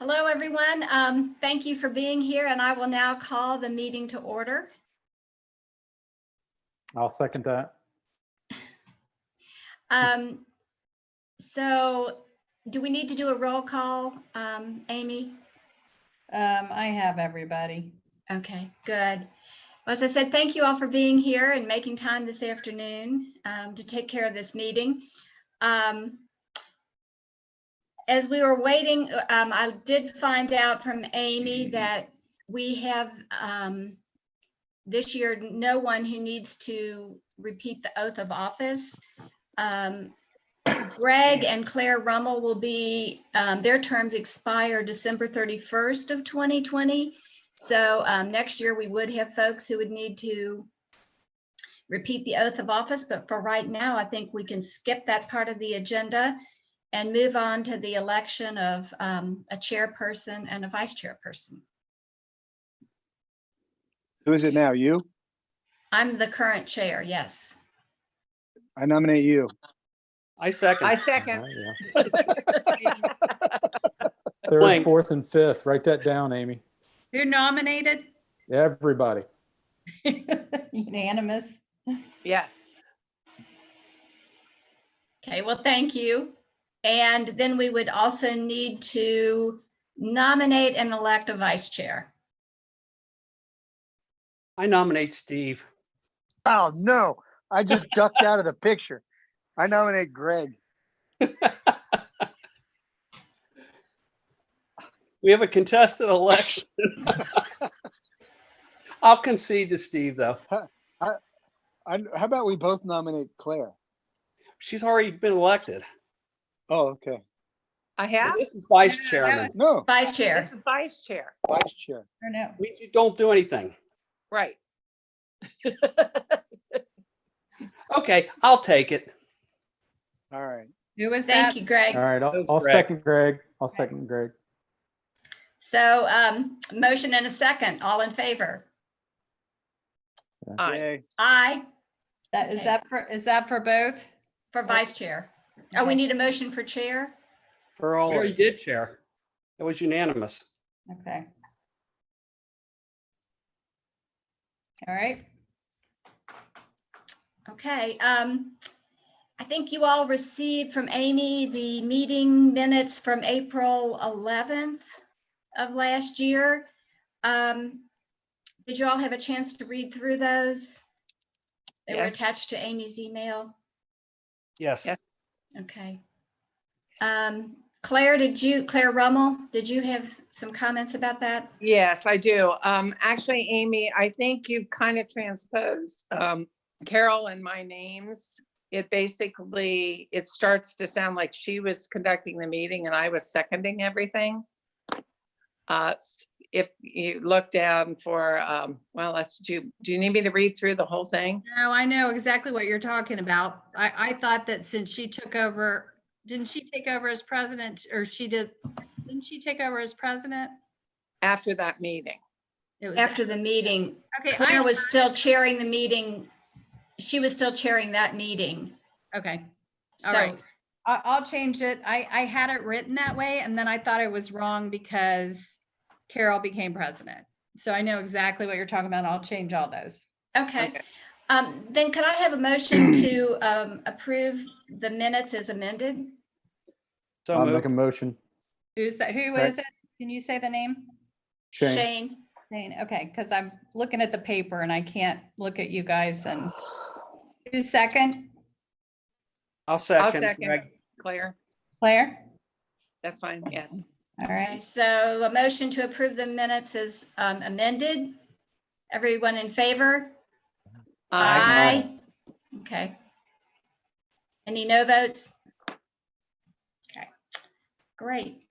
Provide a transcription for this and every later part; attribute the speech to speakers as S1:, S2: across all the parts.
S1: Hello, everyone. Thank you for being here, and I will now call the meeting to order.
S2: I'll second that.
S1: So do we need to do a roll call, Amy?
S3: I have everybody.
S1: Okay, good. Well, as I said, thank you all for being here and making time this afternoon to take care of this meeting. As we were waiting, I did find out from Amy that we have this year no one who needs to repeat the oath of office. Greg and Claire Rummel will be, their terms expire December 31st of 2020. So next year we would have folks who would need to repeat the oath of office, but for right now, I think we can skip that part of the agenda and move on to the election of a chairperson and a vice chairperson.
S4: Who is it now? You?
S1: I'm the current chair, yes.
S4: I nominate you.
S5: I second.
S6: I second.
S2: Yeah. Third,
S5: Blank.
S2: fourth, and fifth. Write that down, Amy.
S3: Who nominated?
S2: Everybody.
S3: Unanimous.
S6: Yes.
S1: Okay, well, thank you. And then we would also need to nominate and elect a vice chair.
S5: I nominate Steve.
S4: Oh, no. I just ducked out of the picture. I nominate Greg.
S5: We have a contested election. I'll concede to Steve, though.
S4: How about we both nominate Claire?
S5: She's already been elected.
S4: Oh, okay.
S6: I have?
S5: This is vice
S3: No,
S5: chairman.
S4: No,
S1: Vice chair.
S6: It's a vice chair.
S4: vice chair.
S3: Or no?
S5: We don't do anything.
S6: Right.
S5: Okay, I'll take it.
S4: All right.
S3: Who was
S1: Thank
S3: that?
S1: you, Greg.
S2: All right,
S5: That was
S2: I'll
S5: Greg.
S2: second Greg. I'll second Greg.
S1: So motion and a second, all in favor?
S6: Aye.
S4: Yay.
S1: Aye
S3: Is that for both?
S1: for vice chair. Oh, we need a motion for chair?
S4: For
S5: We
S4: all.
S5: already did, Chair. It was unanimous.
S3: Okay. All right.
S1: Okay. I think you all received from Amy the meeting minutes from April 11th of last year. Did you all have a chance to read through those? They were
S6: Yes.
S1: attached to Amy's email.
S5: Yes.
S6: Yes.
S1: Okay. Claire Rummel, did you have some comments about that?
S6: Yes, I do. Actually, Amy, I think you've kind of transposed Carol and my names. It basically, it starts to sound like she was conducting the meeting and I was seconding everything. If you look down for, well, do you need me to read through the whole thing?
S3: No, I know exactly what you're talking about. I thought that since she took over, didn't she take over as president or didn't she take over as president?
S6: After that meeting.
S3: It was
S1: After the meeting,
S3: Okay,
S1: Claire was still chairing the meeting. She was still chairing that meeting.
S3: Okay, all
S1: So,
S3: right. I'll change it. I had it written that way and then I thought it was wrong because Carol became president. So I know exactly what you're talking about. I'll change all those.
S1: okay.
S6: Okay.
S1: Then could I have a motion to approve the minutes as amended?
S5: So
S2: I'll make
S5: moved.
S2: a motion.
S3: Who's that? Who
S2: Right.
S3: is it? Can you say the name?
S2: Shane.
S1: Shane?
S3: Shane. Okay, because I'm looking at the paper and I can't look at you guys and who's second?
S5: I'll
S6: I'll
S5: second.
S6: second.
S5: Greg.
S6: Claire,
S3: Claire?
S6: that's fine. Yes.
S3: All
S1: Okay,
S3: right.
S1: so a motion to approve the minutes is amended. Everyone in favor? Aye. Okay. Any no votes? Okay, great.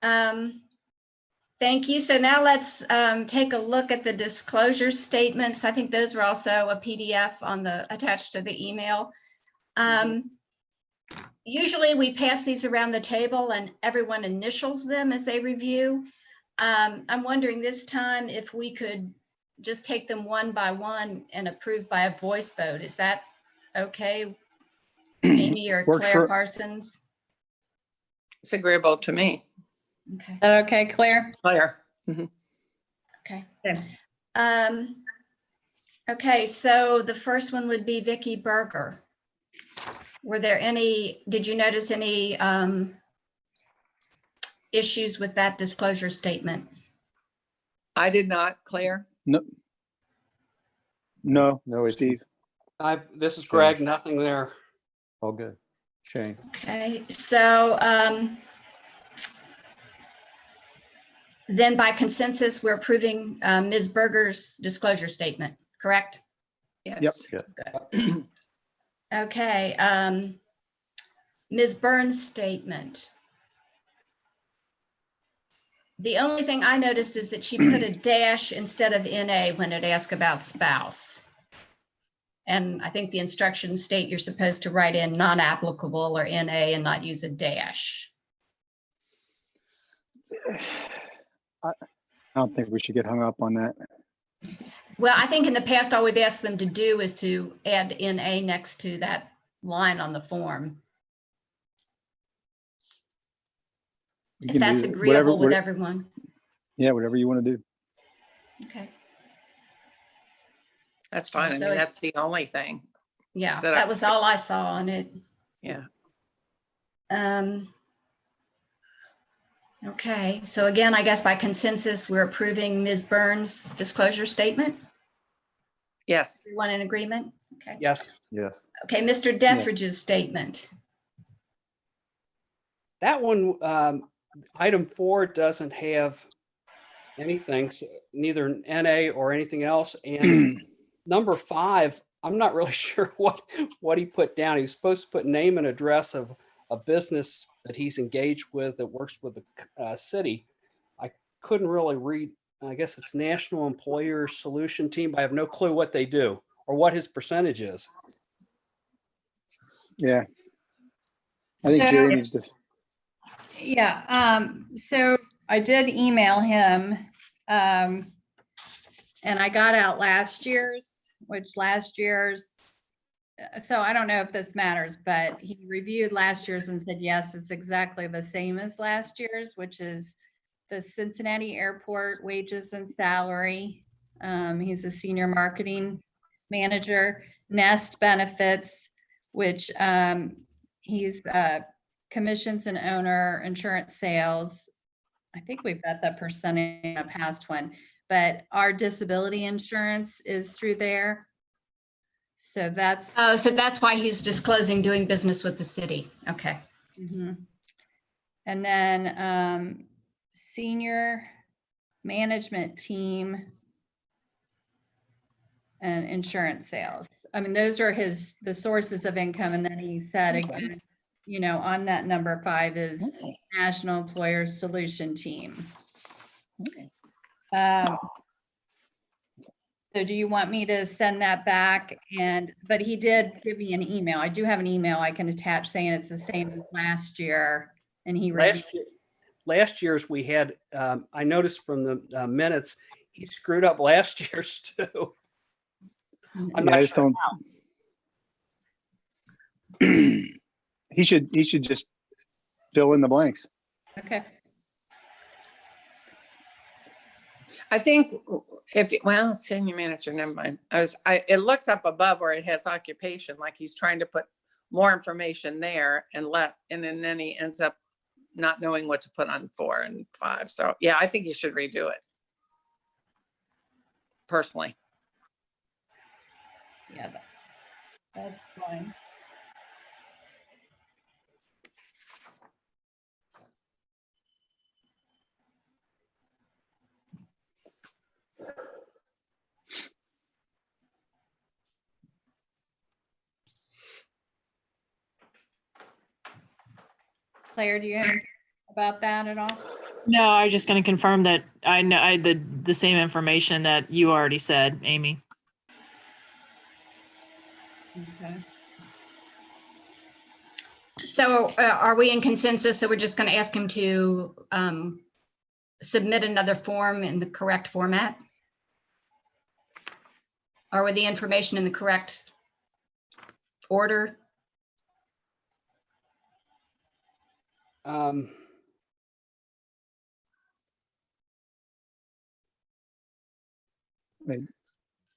S1: Thank you. So now let's take a look at the disclosure statements. I think those were also a PDF attached to the email. Usually we pass these around the table and everyone initials them as they review. I'm wondering this time if we could just take them one by one and approve by a voice vote. Is that okay? Amy or
S4: Works
S1: Claire
S4: for-
S1: Parsons?
S6: It's agreeable to me.
S1: Okay,
S3: Is that okay, Claire?
S6: Claire.
S1: okay.
S3: Okay.
S1: Okay, so the first one would be Vicky Berger. Were there any, did you notice any issues with that disclosure statement?
S6: I did not, Claire.
S4: No. No,
S2: No issue.
S4: Steve.
S5: This is
S2: Change.
S5: Greg, nothing there.
S2: All good. Shane,
S1: Okay, so then by consensus, we're approving Ms. Berger's disclosure statement, correct?
S6: Yes.
S2: yes.
S1: Okay, Ms. Burns' statement. The only thing I noticed is that she put a dash instead of NA when it asked about spouse. And I think the instructions state you're supposed to write in non-applicable or NA and not use a dash.
S4: I don't think we should get hung up on that.
S1: Well, I think in the past, all we've asked them to do is to add NA next to that line on the form.
S4: You
S1: If
S4: can
S1: that's
S4: do it.
S1: agreeable with
S4: Whatever-
S1: everyone.
S4: Yeah, whatever you want to do.
S1: Okay,
S6: That's fine. I
S1: So
S6: mean,
S1: it's-
S6: that's the only thing.
S1: yeah,
S6: That I-
S1: that was all I saw on it.
S6: Yeah.
S1: Okay, so again, I guess by consensus, we're approving Ms. Burns' disclosure statement.
S6: Yes.
S1: Everyone in agreement? Okay.
S5: Yes,
S2: Yes.
S1: Okay, Mr. Dethridge's statement.
S5: that one, item 4 doesn't have anything, neither NA or anything else. And number 5, I'm not really sure what he put down. He was supposed to put name and address of a business that he's engaged with that works with the city. I couldn't really read. I guess it's National Employer Solution Team, but I have no clue what they do or what his percentage is.
S4: Yeah. I think
S3: So-
S4: Jerry needs to,
S3: Yeah, so I did email him, and I got out last year's, so I don't know if this matters, but he reviewed last year's and said, yes, it's exactly the same as last year's, which is the Cincinnati Airport wages and salary. He's a senior marketing manager. Nest benefits, which he's commissions and owner insurance sales. I think we've got that percentage in a past one, but our disability insurance is through there. So that's.
S1: Oh, so that's why he's disclosing doing business with the city. Okay.
S3: Mhm. And then senior management team and insurance sales. I mean, those are the sources of income. And then he said again, you know, on that number 5 is National Employer Solution Team. So do you want me to send that back? But he did give me an email. I do have an email I can attach saying it's the same as last year. And he reviewed.
S5: Last year's we had, I noticed from the minutes, he screwed up last year's too. I'm
S4: yeah, I
S5: not
S4: just
S5: sure.
S4: don't. He should just fill in the blanks.
S3: Okay.
S6: I think well, senior manager, never mind. It looks up above where it has occupation, like he's trying to put more information there and then he ends up not knowing what to put on 4 and 5. So yeah, I think you should redo it. Personally.
S3: Yeah, that's fine. Claire, do you have anything about that at all?
S7: No, I was just going to confirm that I know I the same information that you already said, Amy.
S3: Okay.
S1: So are we in consensus that we're just going to ask him to submit another form in the correct format? Or with the information in the correct order?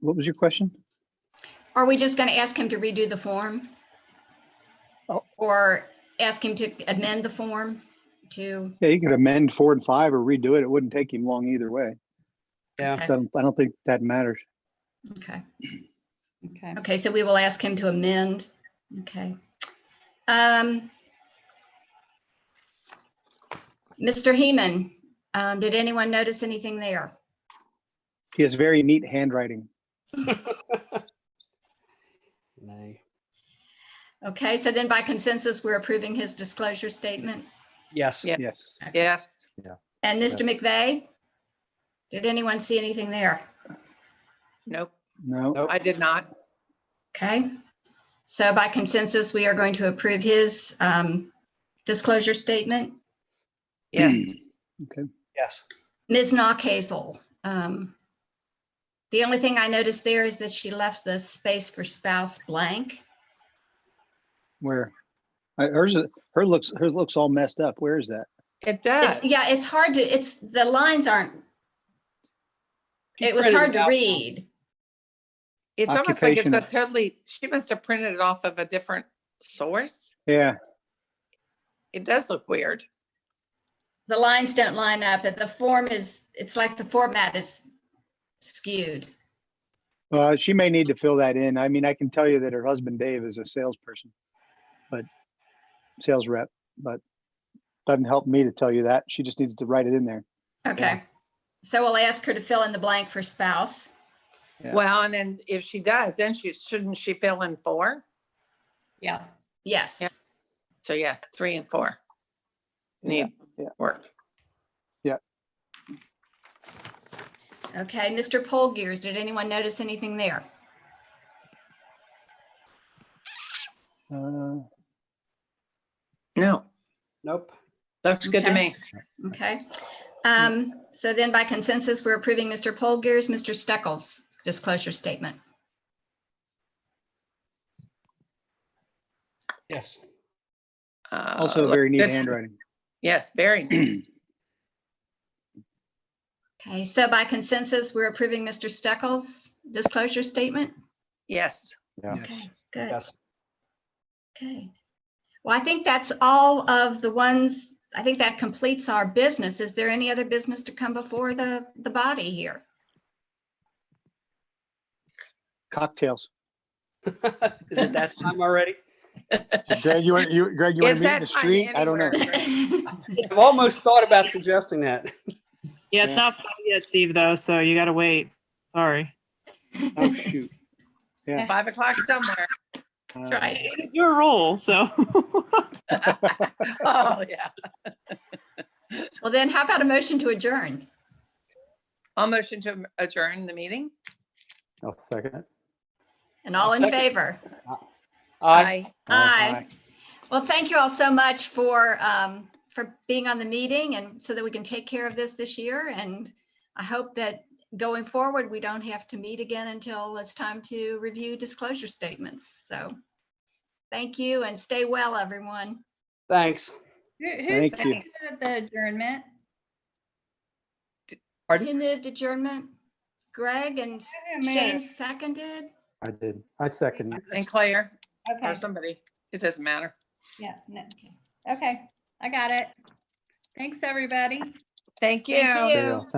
S8: What was your question?
S1: Are we just going to ask him to redo the form?
S8: Oh.
S1: Or ask him to amend the form to?
S8: Yeah, you could amend 4 and 5 or redo it. It wouldn't take him long either way.
S5: Yeah.
S1: Okay.
S8: So I don't think that matters.
S1: Okay.
S3: Okay.
S1: Okay, so we will ask him to amend. Okay. Mr. Heeman, did anyone notice anything there?
S8: He has very neat handwriting.
S5: Nay.
S1: Okay, so then by consensus, we're approving his disclosure statement.
S5: Yes.
S6: Yeah.
S8: Yes.
S6: Yes.
S1: And Mr. McVeigh? Did anyone see anything there?
S6: Nope,
S8: No.
S5: Nope.
S6: I did not.
S1: Okay, so by consensus, we are going to approve his disclosure statement.
S6: Yes.
S8: Okay.
S5: Yes.
S1: Ms. Knockhazel, the only thing I noticed there is that she left the space for spouse blank.
S8: Where? Hers looks all messed up. Where is that?
S6: It does.
S1: Yeah, it's hard to, the lines aren't,
S5: She
S1: it was
S5: printed
S1: hard to
S5: out.
S1: read.
S6: It's almost like it's a
S8: Occupation.
S6: totally, she must have printed it off of a different source.
S8: Yeah.
S6: It does look weird.
S1: The lines don't line up, but the form is, it's like the format is skewed.
S8: She may need to fill that in. I mean, I can tell you that her husband Dave is a salesperson, but sales rep, but doesn't help me to tell you that. She just needs to write it in there.
S1: Okay, so we'll ask her to fill in the blank for spouse.
S8: Yeah.
S6: Well, and then if she does, then shouldn't she fill in 4?
S3: Yeah.
S1: Yes.
S6: Yeah. So yes, 3 and 4 need
S8: yeah.
S6: work.
S1: Okay, Mr. Polgears, did anyone notice anything there?
S8: Uh,
S6: No,
S5: Nope.
S6: looks good to
S1: Okay.
S6: me.
S1: Okay. So then by consensus, we're approving Mr. Polgears, Mr. Steckles disclosure statement.
S5: Yes.
S8: Also
S6: Looks
S8: very neat
S6: good to-
S8: handwriting.
S6: Yes, very neat.
S1: Okay, so by consensus, we're approving Mr. Steckles disclosure statement.
S6: Yes.
S2: Yeah.
S8: Yes.
S1: Okay, good.
S5: Yes.
S1: Okay. Well, I think that's all of the ones, I think that completes our business. Is there any other business to come before the body here?
S8: Cocktails.
S5: Is it that time already?
S8: Greg, you want to meet in
S6: It's
S8: the
S6: that time
S8: street? I don't know.
S6: anywhere.
S5: I've almost thought about suggesting that.
S7: Yeah, it's not 5 yet, Steve, though, so you gotta wait. Sorry.
S8: Oh, shoot.
S6: 5 o'clock somewhere.
S1: That's right.
S7: It's your role, so.
S6: Oh, yeah.
S1: Well, then how about a motion to adjourn?
S6: I'll motion to adjourn the meeting.
S2: I'll second it.
S1: And all
S5: I'll
S1: in
S5: second.
S1: favor?
S5: Aye.
S1: Aye. Well, thank you all so much for being on the meeting and so that we can take care of this year. And I hope that going forward, we don't have to meet again until it's time to review disclosure statements. So thank you and stay well, everyone.
S5: Thanks.
S3: Who
S8: Thank you.
S3: seconded the adjournment?
S5: Pardon?
S1: Who moved adjournment? Greg and Shane seconded?
S2: I did. I second. it.
S6: And Claire or
S3: Okay,
S6: somebody. It doesn't matter.
S3: yeah, no, okay, I got it. Thanks, everybody.
S6: Thank you.
S1: Thank you.
S2: Yeah.